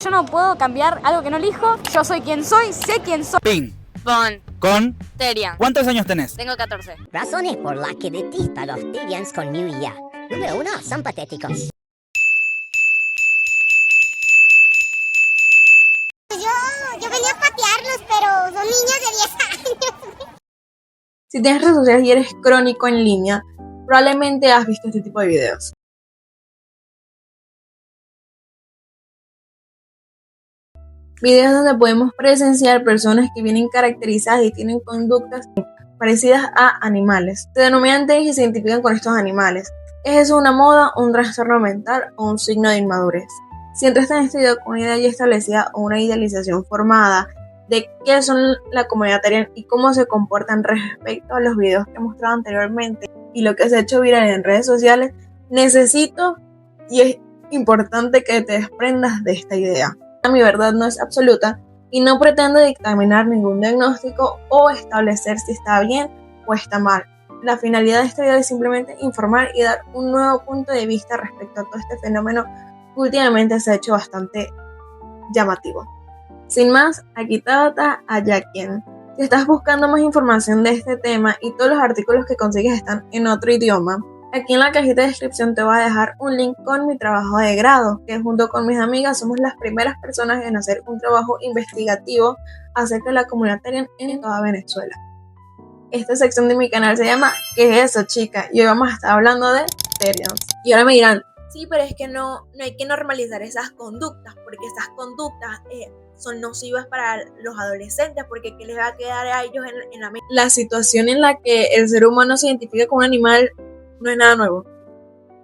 Yo no puedo cambiar algo que no elijo. Yo soy quien soy, sé quién soy. Pin. Bon. Con. Terian. ¿Cuántos años tenés? Tengo 14. Razones por las que detesta a los Terians con New Year. Número 1, son patéticos. Yo venía a patearlos, pero son niños de 10 años. Si tienes redes sociales y eres crónico en línea, probablemente has visto este tipo de videos. Videos donde podemos presenciar personas que vienen caracterizadas y tienen conductas parecidas a animales. Se denominan Terians y se identifican con estos animales. ¿Es eso una moda, un trastorno mental o un signo de inmadurez? Si entraste en este video con una idea ya establecida o una idealización formada de qué son la comunidad Terian y cómo se comportan respecto a los videos que he mostrado anteriormente y lo que se ha hecho viral en redes sociales, necesito y es importante que te desprendas de esta idea. Mi verdad no es absoluta y no pretendo dictaminar ningún diagnóstico o establecer si está bien o está mal. La finalidad de este video es simplemente informar y dar un nuevo punto de vista respecto a todo este fenómeno que últimamente se ha hecho bastante llamativo. Sin más, aquí Tabata, allá quien. Si estás buscando más información de este tema y todos los artículos que consigues están en otro idioma, aquí en la cajita de descripción te voy a dejar un link con mi trabajo de grado, que junto con mis amigas somos las primeras personas en hacer un trabajo investigativo acerca de la comunidad Terian en toda Venezuela. Esta sección de mi canal se llama ¿Qué es eso, chica? Y hoy vamos a estar hablando de Terians. Y ahora me dirán, sí, pero es que no hay que normalizar esas conductas, porque esas conductas son nocivas para los adolescentes, porque ¿qué les va a quedar a ellos en la mente? La situación en la que el ser humano se identifica con un animal no es nada nuevo.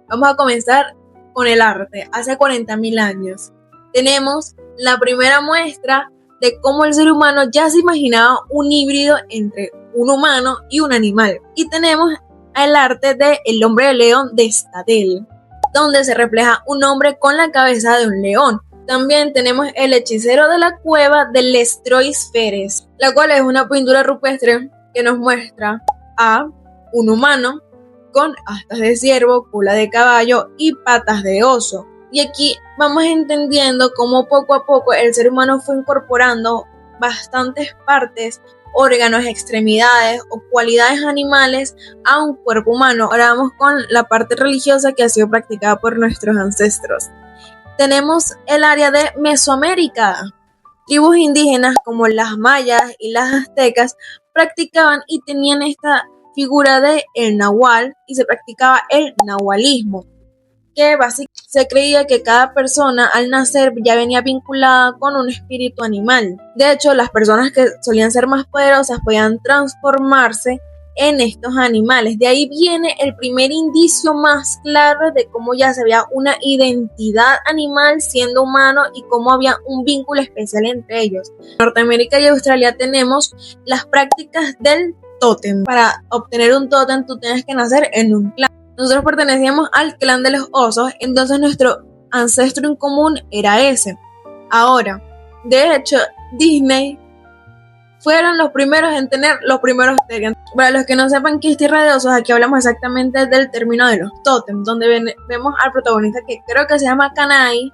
Vamos a comenzar con el arte. Hace 40.000 años tenemos la primera muestra de cómo el ser humano ya se imaginaba un híbrido entre un humano y un animal. Y tenemos el arte de El hombre de león de Stadel, donde se refleja un hombre con la cabeza de un león. También tenemos El hechicero de la cueva de Lestrois Férez, la cual es una pintura rupestre que nos muestra a un humano con astas de ciervo, cola de caballo y patas de oso. Y aquí vamos entendiendo cómo poco a poco el ser humano fue incorporando bastantes partes, órganos, extremidades o cualidades animales a un cuerpo humano. Ahora vamos con la parte religiosa que ha sido practicada por nuestros ancestros. Tenemos el área de Mesoamérica. Tribus indígenas como las mayas y las aztecas practicaban y tenían esta figura de el nahual y se practicaba el nahualismo, que básicamente se creía que cada persona al nacer ya venía vinculada con un espíritu animal. De hecho, las personas que solían ser más poderosas podían transformarse en estos animales. De ahí viene el primer indicio más claro de cómo ya se veía una identidad animal siendo humano y cómo había un vínculo especial entre ellos. En Norteamérica y Australia tenemos las prácticas del tótem. Para obtener un tótem tú tienes que nacer en un clan. Nosotros pertenecíamos al clan de los osos, entonces nuestro ancestro en común era ese. Ahora, de hecho, Disney fueron los primeros en tener los primeros Terians. Para los que no sepan qué es Tierra de Osos, aquí hablamos exactamente del término de los tótems, donde vemos al protagonista que creo que se llama Kanai,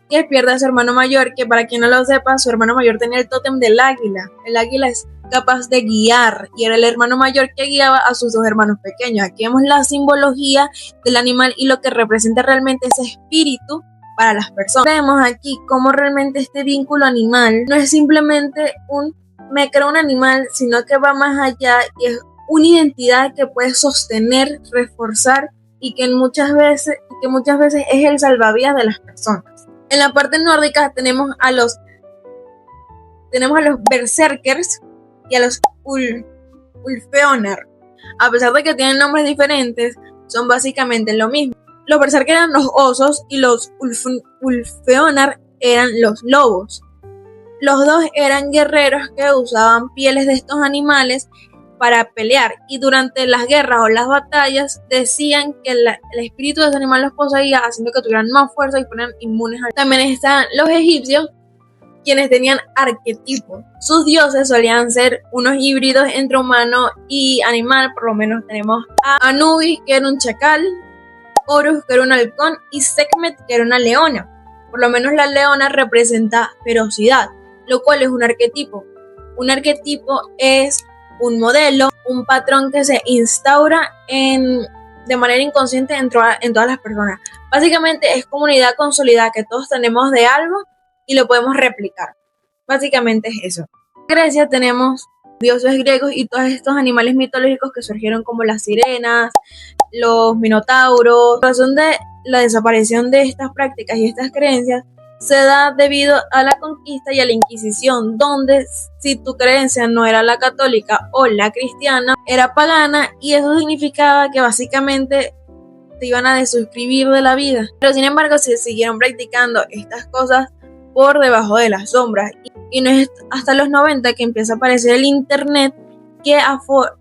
que pierde a su hermano mayor, que para quien no lo sepa, su hermano mayor tenía el tótem del águila. El águila es capaz de guiar y era el hermano mayor que guiaba a sus dos hermanos pequeños. Aquí vemos la simbología del animal y lo que representa realmente ese espíritu para las personas. Vemos aquí cómo realmente este vínculo animal no es simplemente me creo un animal, sino que va más allá y es una identidad que puede sostener, reforzar y que muchas veces es el salvavidas de las personas. En la parte nórdica tenemos a los berserkers y a los Ulfeonar. A pesar de que tienen nombres diferentes, son básicamente lo mismo. Los berserkers eran los osos y los Ulfeonar eran los lobos. Los dos eran guerreros que usaban pieles de estos animales para pelear y durante las guerras o las batallas decían que el espíritu de ese animal los poseía, haciendo que tuvieran más fuerza y fueran inmunes. También están los egipcios, quienes tenían arquetipos. Sus dioses solían ser unos híbridos entre humano y animal. Por lo menos tenemos a Anubis, que era un chacal, Horus, que era un halcón, y Sekhmet, que era una leona. Por lo menos la leona representa ferocidad, lo cual es un arquetipo. Un arquetipo es un modelo, un patrón que se instaura de manera inconsciente en todas las personas. Básicamente es como una idea consolidada que todos tenemos de algo y lo podemos replicar. Básicamente es eso. En Grecia tenemos dioses griegos y todos estos animales mitológicos que surgieron como las sirenas, los minotauros. La razón de la desaparición de estas prácticas y estas creencias se da debido a la conquista y a la Inquisición, donde si tu creencia no era la católica o la cristiana, era pagana, y eso significaba que básicamente te iban a desuscribir de la vida. Pero sin embargo se siguieron practicando estas cosas por debajo de las sombras, y no es hasta los 90 que empieza a aparecer el internet, que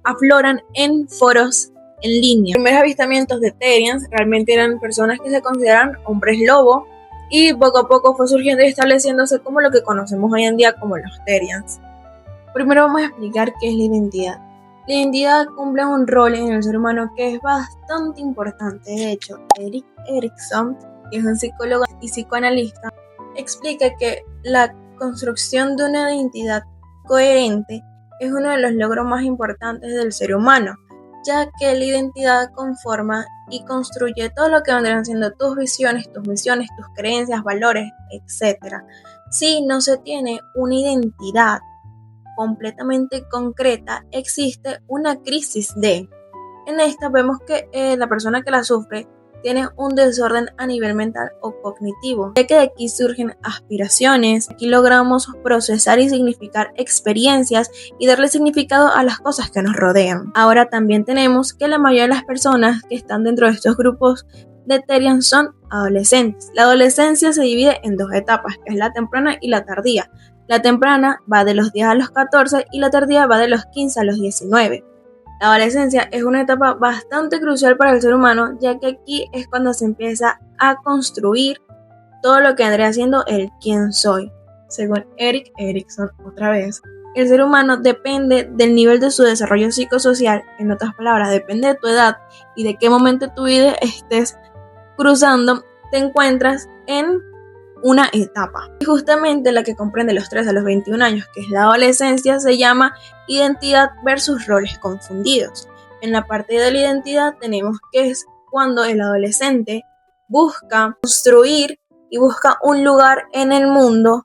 afloran en foros en línea. Los primeros avistamientos de Therians realmente eran personas que se consideran hombres lobo, y poco a poco fue surgiendo y estableciéndose como lo que conocemos hoy en día como los Therians. Primero vamos a explicar qué es la identidad. La identidad cumple un rol en el ser humano que es bastante importante. De hecho, Erik Erikson, que es un psicólogo y psicoanalista, explica que la construcción de una identidad coherente es uno de los logros más importantes del ser humano, ya que la identidad conforma y construye todo lo que vendrán siendo tus visiones, tus misiones, tus creencias, valores, etc. Si no se tiene una identidad completamente concreta, existe una crisis de. En esta vemos que la persona que la sufre tiene un desorden a nivel mental o cognitivo, ya que de aquí surgen aspiraciones. Aquí logramos procesar y significar experiencias y darle significado a las cosas que nos rodean. Ahora también tenemos que la mayoría de las personas que están dentro de estos grupos de Therian son adolescentes. La adolescencia se divide en dos etapas, que es la temprana y la tardía. La temprana va de los 10 a los 14 y la tardía va de los 15 a los 19. La adolescencia es una etapa bastante crucial para el ser humano, ya que aquí es cuando se empieza a construir todo lo que vendría siendo el quién soy. Según Erik Erikson, otra vez, el ser humano depende del nivel de su desarrollo psicosocial. En otras palabras, depende de tu edad y de qué momento de tu vida estés cruzando, te encuentras en una etapa. Y justamente la que comprende los 3 a los 21 años, que es la adolescencia, se llama identidad versus roles confundidos. En la parte de la identidad tenemos que es cuando el adolescente busca construir y busca un lugar en el mundo,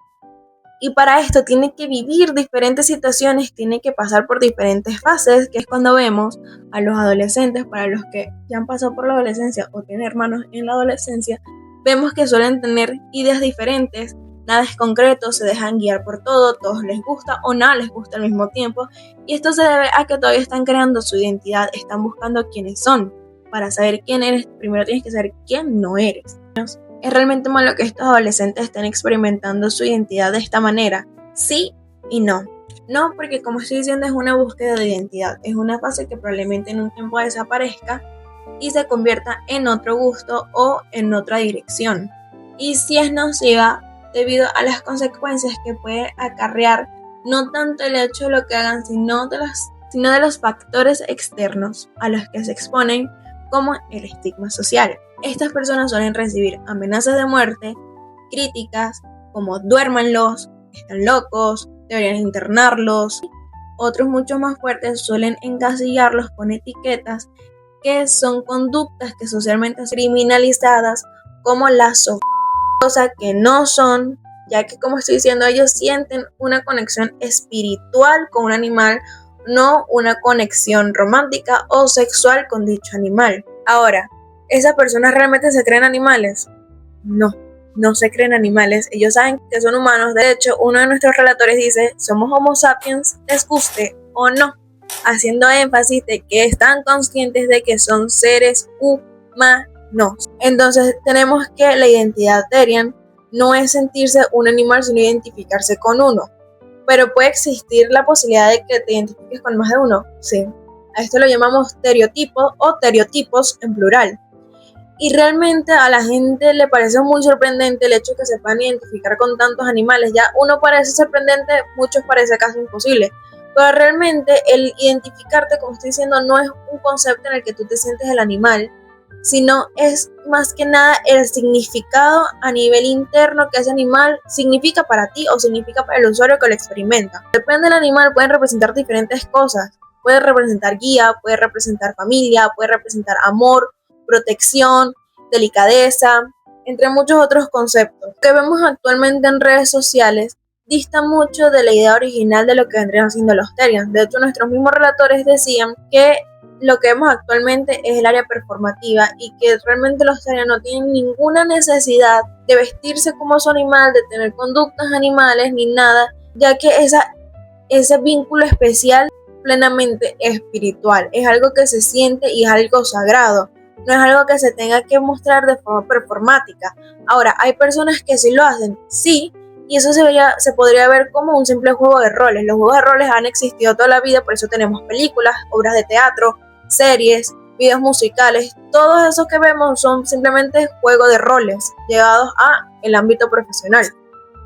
y para esto tiene que vivir diferentes situaciones, tiene que pasar por diferentes fases, que es cuando vemos a los adolescentes. Para los que ya han pasado por la adolescencia o tienen hermanos en la adolescencia, vemos que suelen tener ideas diferentes, nada es concreto, se dejan guiar por todo, todos les gusta o nada les gusta al mismo tiempo, y esto se debe a que todavía están creando su identidad, están buscando quiénes son. Para saber quién eres, primero tienes que saber quién no eres. ¿Es realmente malo que estos adolescentes estén experimentando su identidad de esta manera? Sí y no. No, porque como estoy diciendo, es una búsqueda de identidad, es una fase que probablemente en un tiempo desaparezca y se convierta en otro gusto o en otra dirección. Y si es nociva debido a las consecuencias que puede acarrear, no tanto el hecho de lo que hagan, sino de los factores externos a los que se exponen, como el estigma social. Estas personas suelen recibir amenazas de muerte, críticas como duérmanlos, están locos, deberían internarlos. Otros mucho más fuertes suelen encasillarlos con etiquetas que son conductas que socialmente son criminalizadas, como la cosa que no son, ya que, como estoy diciendo, ellos sienten una conexión espiritual con un animal, no una conexión romántica o sexual con dicho animal. Ahora, ¿esas personas realmente se creen animales? No se creen animales, ellos saben que son humanos. De hecho, uno de nuestros relatores dice: somos Homo sapiens, les guste o no, haciendo énfasis de que están conscientes de que son seres humanos. Entonces tenemos que la identidad Therian no es sentirse un animal, sino identificarse con uno. Pero puede existir la posibilidad de que te identifiques con más de uno, sí. A esto lo llamamos estereotipo o estereotipos en plural. Y realmente a la gente le parece muy sorprendente el hecho de que se puedan identificar con tantos animales. Ya uno parece sorprendente, muchos parece casi imposible. Pero realmente el identificarte, como estoy diciendo, no es un concepto en el que tú te sientes el animal, sino es más que nada el significado a nivel interno que ese animal significa para ti o significa para el usuario que lo experimenta. Depende del animal, pueden representar diferentes cosas. Puede representar guía, puede representar familia, puede representar amor, protección, delicadeza, entre muchos otros conceptos. Lo que vemos actualmente en redes sociales dista mucho de la idea original de lo que vendrían siendo los Therians. De hecho, nuestros mismos relatores decían que lo que vemos actualmente es el área performativa y que realmente los Therians no tienen ninguna necesidad de vestirse como su animal, de tener conductas animales ni nada, ya que ese vínculo especial plenamente espiritual, es algo que se siente y es algo sagrado, no es algo que se tenga que mostrar de forma performática. Ahora, hay personas que sí lo hacen, sí, y eso se podría ver como un simple juego de roles. Los juegos de roles han existido toda la vida, por eso tenemos películas, obras de teatro, series, videos musicales, todos esos que vemos son simplemente juegos de roles llevados a el ámbito profesional.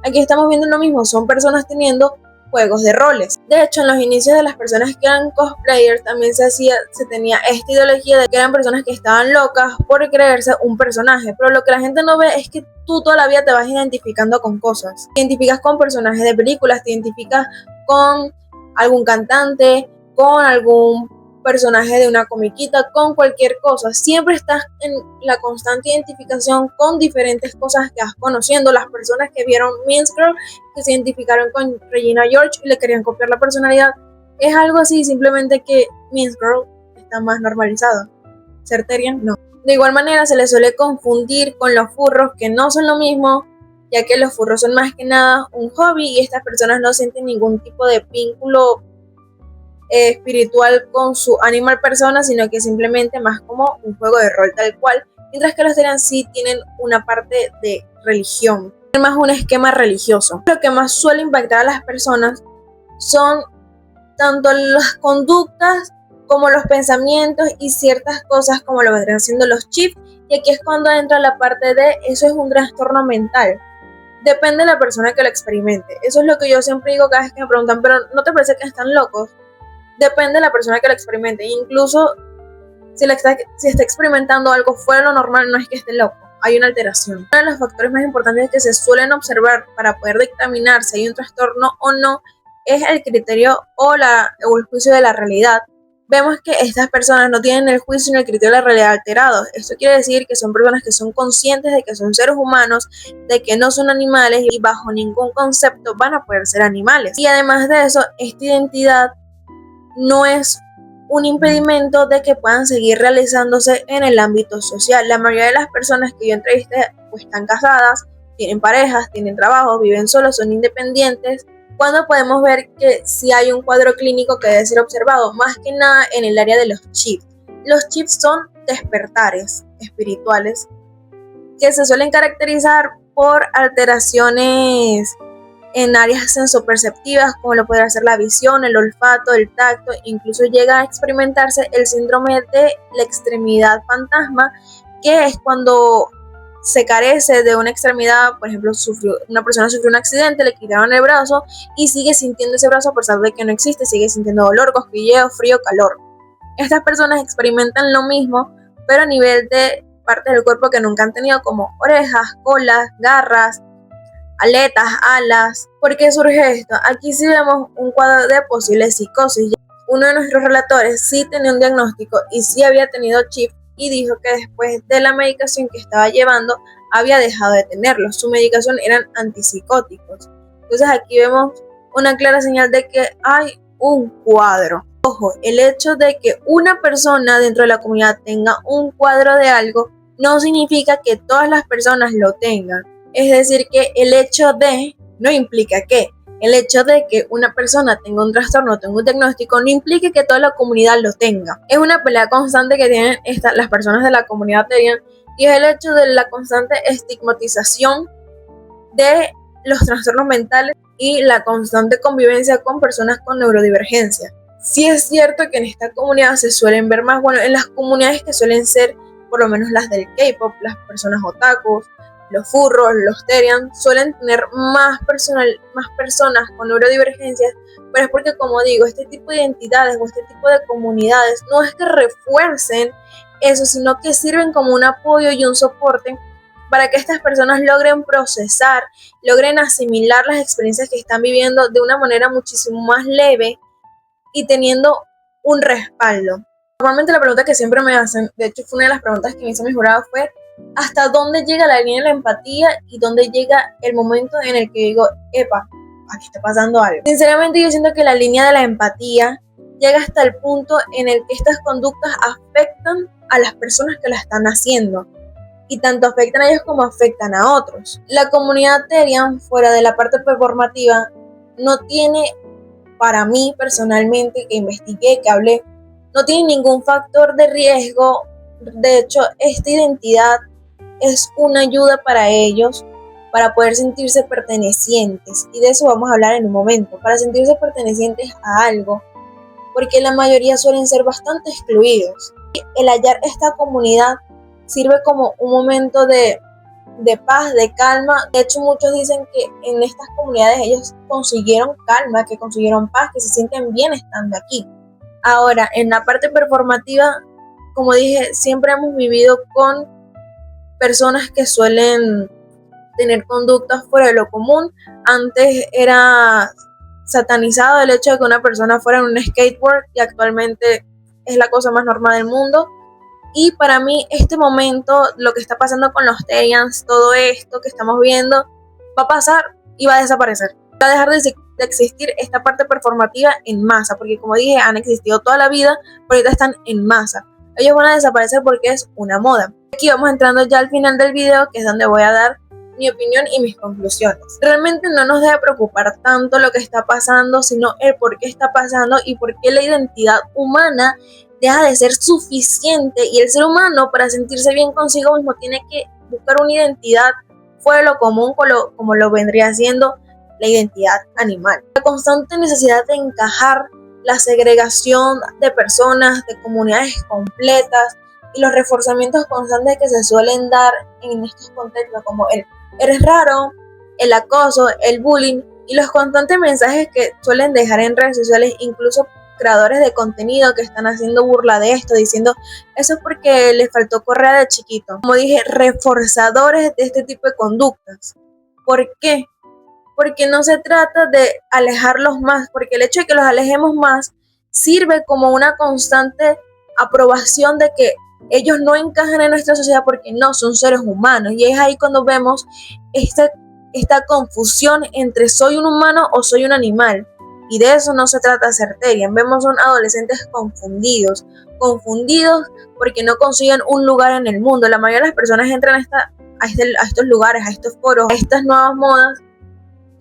Aquí estamos viendo lo mismo, son personas teniendo juegos de roles. De hecho, en los inicios de las personas que eran cosplayers también se tenía esta ideología de que eran personas que estaban locas por creerse un personaje, pero lo que la gente no ve es que tú toda la vida te vas identificando con cosas. Te identificas con personajes de películas, te identificas con algún cantante, con algún personaje de una comiquita, con cualquier cosa. Siempre estás en la constante identificación con diferentes cosas que vas conociendo. Las personas que vieron Mean Girls, que se identificaron con Regina George y le querían copiar la personalidad, es algo así, simplemente que Mean Girls está más normalizado. Ser Therian, no. De igual manera se les suele confundir con los furros, que no son lo mismo, ya que los furros son más que nada un hobby y estas personas no sienten ningún tipo de vínculo espiritual con su animal persona, sino que simplemente más como un juego de rol tal cual, mientras que los Therians sí tienen una parte de religión, más un esquema religioso. Lo que más suele impactar a las personas son tanto las conductas como los pensamientos y ciertas cosas como lo vendrán siendo los chips, y aquí es cuando entra la parte de eso es un trastorno mental. Depende de la persona que lo experimente. Eso es lo que yo siempre digo cada vez que me preguntan, pero ¿no te parece que están locos? Depende de la persona que lo experimente. Incluso si está experimentando algo fuera de lo normal, no es que esté loco, hay una alteración. Uno de los factores más importantes que se suelen observar para poder dictaminar si hay un trastorno o no es el criterio o el juicio de la realidad. Vemos que estas personas no tienen el juicio ni el criterio de la realidad alterados. Esto quiere decir que son personas que son conscientes de que son seres humanos, de que no son animales y bajo ningún concepto van a poder ser animales. Y además de eso, esta identidad no es un impedimento de que puedan seguir realizándose en el ámbito social. La mayoría de las personas que yo entrevisté pues están casadas, tienen parejas, tienen trabajos, viven solos, son independientes, cuando podemos ver que sí hay un cuadro clínico que debe ser observado, más que nada en el área de los chips. Los chips son despertares espirituales que se suelen caracterizar por alteraciones en áreas sensoperceptivas, como lo podría ser la visión, el olfato, el tacto, incluso llega a experimentarse el síndrome de la extremidad fantasma, que es cuando se carece de una extremidad. Por ejemplo, una persona sufrió un accidente, le quitaron el brazo y sigue sintiendo ese brazo a pesar de que no existe, sigue sintiendo dolor, cosquilleo, frío, calor. Estas personas experimentan lo mismo, pero a nivel de partes del cuerpo que nunca han tenido, como orejas, colas, garras, aletas, alas. ¿Por qué surge esto? Aquí sí vemos un cuadro de posible psicosis. Uno de nuestros relatores sí tenía un diagnóstico y sí había tenido chip y dijo que después de la medicación que estaba llevando había dejado de tenerlo. Su medicación eran antipsicóticos. Entonces aquí vemos una clara señal de que hay un cuadro. Ojo, el hecho de que una persona dentro de la comunidad tenga un cuadro de algo no significa que todas las personas lo tengan. Es decir, que el hecho de no implica que el hecho de que una persona tenga un trastorno, tenga un diagnóstico, no implica que toda la comunidad lo tenga. Es una pelea constante que tienen las personas de la comunidad Therian, y es el hecho de la constante estigmatización de los trastornos mentales y la constante convivencia con personas con neurodivergencia. Sí es cierto que en esta comunidad se suelen ver más, en las comunidades que suelen ser por lo menos las del K-pop, las personas otakus, los furros, los Therian, suelen tener más personas con neurodivergencias, pero es porque, como digo, este tipo de identidades o este tipo de comunidades no es que refuercen eso, sino que sirven como un apoyo y un soporte para que estas personas logren procesar, logren asimilar las experiencias que están viviendo de una manera muchísimo más leve y teniendo un respaldo. Normalmente la pregunta que siempre me hacen, de hecho fue una de las preguntas que me hizo mi jurado, fue ¿hasta dónde llega la línea de la empatía y dónde llega el momento en el que digo, epa, aquí está pasando algo? Sinceramente yo siento que la línea de la empatía llega hasta el punto en el que estas conductas afectan a las personas que la están haciendo y tanto afectan a ellos como afectan a otros. La comunidad Therian, fuera de la parte performativa, no tiene, para mí personalmente, que investigué, que hablé, no tiene ningún factor de riesgo. De hecho, esta identidad es una ayuda para ellos para poder sentirse pertenecientes, y de eso vamos a hablar en un momento, para sentirse pertenecientes a algo, porque la mayoría suelen ser bastante excluidos. El hallar esta comunidad sirve como un momento de paz, de calma. De hecho, muchos dicen que en estas comunidades ellos consiguieron calma, que consiguieron paz, que se sienten bien estando aquí. Ahora, en la parte performativa, como dije, siempre hemos vivido con personas que suelen tener conductas fuera de lo común. Antes era satanizado el hecho de que una persona fuera en un skateboard y actualmente es la cosa más normal del mundo. Y para mí este momento, lo que está pasando con los Therians, todo esto que estamos viendo, va a pasar y va a desaparecer. Va a dejar de existir esta parte performativa en masa, porque como dije, han existido toda la vida, pero ahorita están en masa. Ellos van a desaparecer porque es una moda. Aquí vamos entrando ya al final del video, que es donde voy a dar mi opinión y mis conclusiones. Realmente no nos debe preocupar tanto lo que está pasando, sino el por qué está pasando y por qué la identidad humana deja de ser suficiente, y el ser humano, para sentirse bien consigo mismo, tiene que buscar una identidad fuera de lo común, como lo vendría siendo la identidad animal. La constante necesidad de encajar, la segregación de personas, de comunidades completas, y los reforzamientos constantes que se suelen dar en estos contextos, como el eres raro, el acoso, el bullying, y los constantes mensajes que suelen dejar en redes sociales, incluso creadores de contenido que están haciendo burla de esto, diciendo eso es porque les faltó correa de chiquito. Como dije, reforzadores de este tipo de conductas. ¿Por qué? Porque no se trata de alejarlos más, porque el hecho de que los alejemos más sirve como una constante aprobación de que ellos no encajan en nuestra sociedad porque no son seres humanos. Y es ahí cuando vemos esta confusión entre soy un humano o soy un animal. Y de eso no se trata ser Therian. Vemos son adolescentes confundidos porque no consiguen un lugar en el mundo. La mayoría de las personas entran a estos lugares, a estos foros, a estas nuevas modas,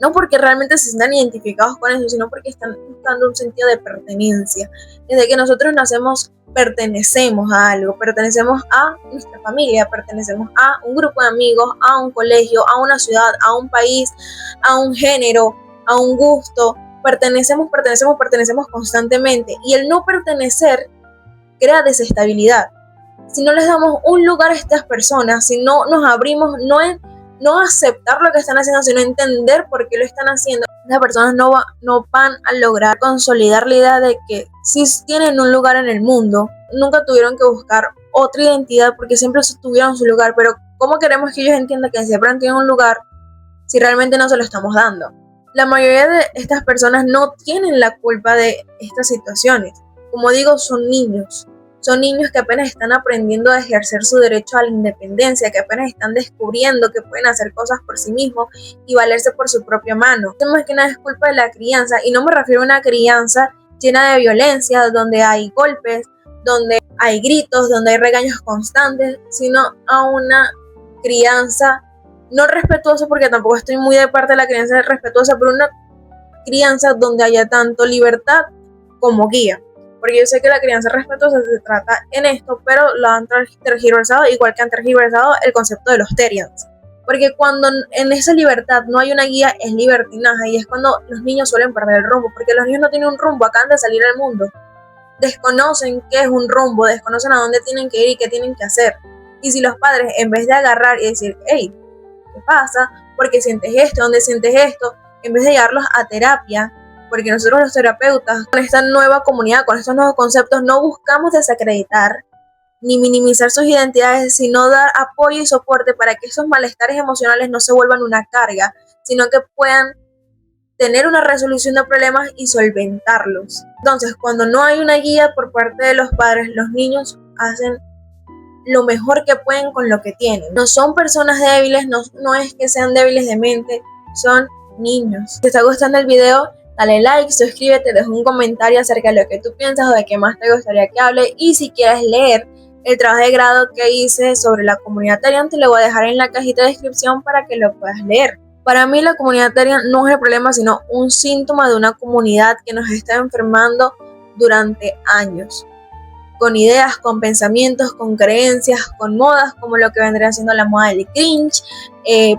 no porque realmente se sientan identificados con eso, sino porque están buscando un sentido de pertenencia. Desde que nosotros nacemos, pertenecemos a algo, pertenecemos a nuestra familia, pertenecemos a un grupo de amigos, a un colegio, a una ciudad, a un país, a un género, a un gusto. Pertenecemos constantemente, y el no pertenecer crea desestabilidad. Si no les damos un lugar a estas personas, si no nos abrimos, no aceptar lo que están haciendo, sino entender por qué lo están haciendo, las personas no van a lograr consolidar la idea de que si tienen un lugar en el mundo, nunca tuvieron que buscar otra identidad porque siempre tuvieron su lugar. Pero ¿cómo queremos que ellos entiendan que siempre tienen un lugar si realmente no se lo estamos dando? La mayoría de estas personas no tienen la culpa de estas situaciones. Como digo, son niños que apenas están aprendiendo a ejercer su derecho a la independencia, que apenas están descubriendo que pueden hacer cosas por sí mismos y valerse por su propia mano. Esto más que nada es culpa de la crianza, y no me refiero a una crianza llena de violencia, donde hay golpes, donde hay gritos, donde hay regaños constantes, sino a una crianza no respetuosa, porque tampoco estoy muy de parte de la crianza respetuosa, pero una crianza donde haya tanto libertad como guía. Porque yo sé que la crianza respetuosa se trata en esto, pero lo han tergiversado, igual que han tergiversado el concepto de los Therians. Porque cuando en esa libertad no hay una guía, es libertinaje, y es cuando los niños suelen perder el rumbo, porque los niños no tienen un rumbo, acaban de salir al mundo. Desconocen qué es un rumbo, desconocen a dónde tienen que ir y qué tienen que hacer. Y si los padres, en vez de agarrar y decir, hey, ¿qué pasa? ¿Por qué sientes esto? ¿Dónde sientes esto? En vez de llevarlos a terapia, porque nosotros los terapeutas, con esta nueva comunidad, con estos nuevos conceptos, no buscamos desacreditar ni minimizar sus identidades, sino dar apoyo y soporte para que esos malestares emocionales no se vuelvan una carga, sino que puedan tener una resolución de problemas y solventarlos. Entonces, cuando no hay una guía por parte de los padres, los niños hacen lo mejor que pueden con lo que tienen. No son personas débiles, no es que sean débiles de mente, son niños. Si te está gustando el video, dale like, suscríbete, deja un comentario acerca de lo que tú piensas o de qué más te gustaría que hable. Y si quieres leer el trabajo de grado que hice sobre la comunidad Terian, te lo voy a dejar en la cajita de descripción para que lo puedas leer. Para mí la comunidad Terian no es el problema, sino un síntoma de una comunidad que nos está enfermando durante años. Con ideas, con pensamientos, con creencias, con modas, como lo que vendría siendo la moda del cringe,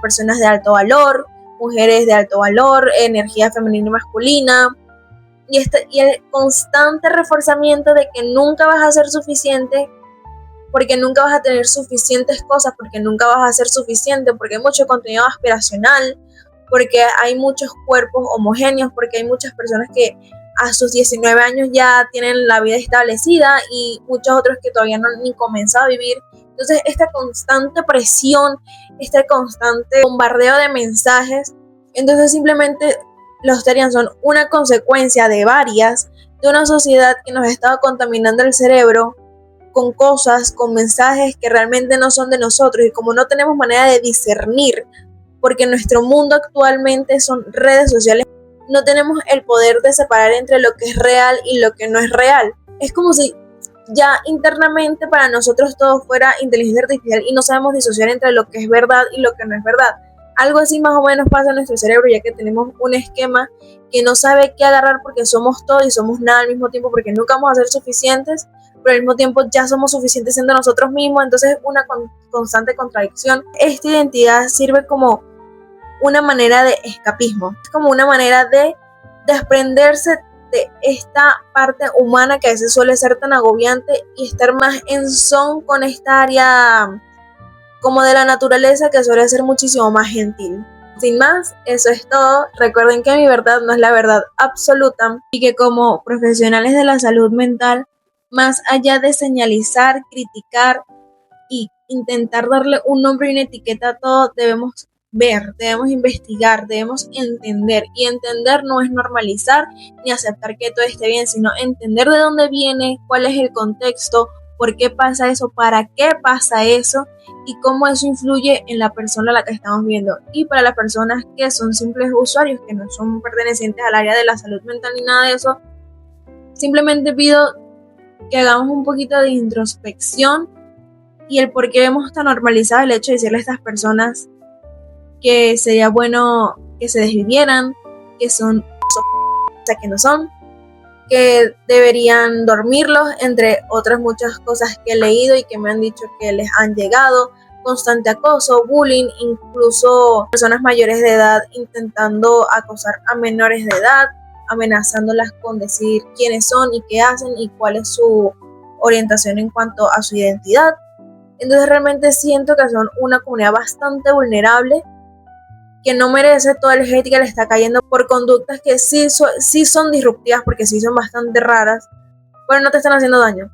personas de alto valor, mujeres de alto valor, energía femenina y masculina, y el constante reforzamiento de que nunca vas a ser suficiente, porque nunca vas a tener suficientes cosas, porque nunca vas a ser suficiente, porque hay mucho contenido aspiracional, porque hay muchos cuerpos homogéneos, porque hay muchas personas que a sus 19 años ya tienen la vida establecida y muchos otros que todavía no han ni comenzado a vivir. Entonces esta constante presión, este constante bombardeo de mensajes, entonces simplemente los Terian son una consecuencia de varias, de una sociedad que nos ha estado contaminando el cerebro con cosas, con mensajes que realmente no son de nosotros, y como no tenemos manera de discernir, porque nuestro mundo actualmente son redes sociales, no tenemos el poder de separar entre lo que es real y lo que no es real. Es como si ya internamente para nosotros todo fuera inteligencia artificial y no sabemos disociar entre lo que es verdad y lo que no es verdad. Algo así más o menos pasa en nuestro cerebro, ya que tenemos un esquema que no sabe qué agarrar porque somos todo y somos nada al mismo tiempo, porque nunca vamos a ser suficientes, pero al mismo tiempo ya somos suficientes siendo nosotros mismos. Entonces es una constante contradicción. Esta identidad sirve como una manera de escapismo, es como una manera de desprenderse de esta parte humana que a veces suele ser tan agobiante y estar más en son con esta área como de la naturaleza que suele ser muchísimo más gentil. Sin más, eso es todo. Recuerden que mi verdad no es la verdad absoluta y que como profesionales de la salud mental, más allá de señalizar, criticar y intentar darle un nombre y una etiqueta a todo, debemos ver, debemos investigar, debemos entender, y entender no es normalizar ni aceptar que todo esté bien, sino entender de dónde viene, cuál es el contexto, por qué pasa eso, para qué pasa eso y cómo eso influye en la persona a la que estamos viendo. Y para las personas que son simples usuarios, que no son pertenecientes al área de la salud mental ni nada de eso, simplemente pido que hagamos un poquito de introspección y el por qué vemos tan normalizado el hecho de decirle a estas personas que sería bueno que se desvivieran, que son que no son, que deberían dormirlos, entre otras muchas cosas que he leído y que me han dicho que les han llegado, constante acoso, bullying, incluso personas mayores de edad intentando acosar a menores de edad, amenazándolas con decir quiénes son y qué hacen y cuál es su orientación en cuanto a su identidad. Entonces realmente siento que son una comunidad bastante vulnerable, que no merece todo el hate que le está cayendo por conductas que sí son disruptivas, porque sí son bastante raras, pero no te están haciendo daño.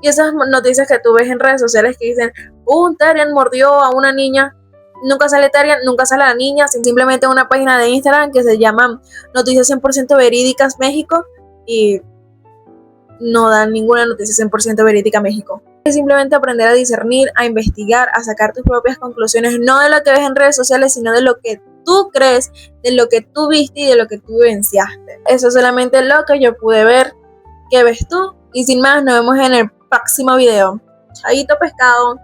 Y esas noticias que tú ves en redes sociales que dicen, un Terian mordió a una niña, nunca sale Terian, nunca sale la niña, simplemente una página de Instagram que se llama Noticias 100% Verídicas México, y no dan ninguna noticia 100% verídica México. Es simplemente aprender a discernir, a investigar, a sacar tus propias conclusiones, no de lo que ves en redes sociales, sino de lo que tú crees, de lo que tú viste y de lo que tú vivenciaste. Eso es solamente lo que yo pude ver. ¿Qué ves tú? Y sin más, nos vemos en el próximo video. Chaito pescado.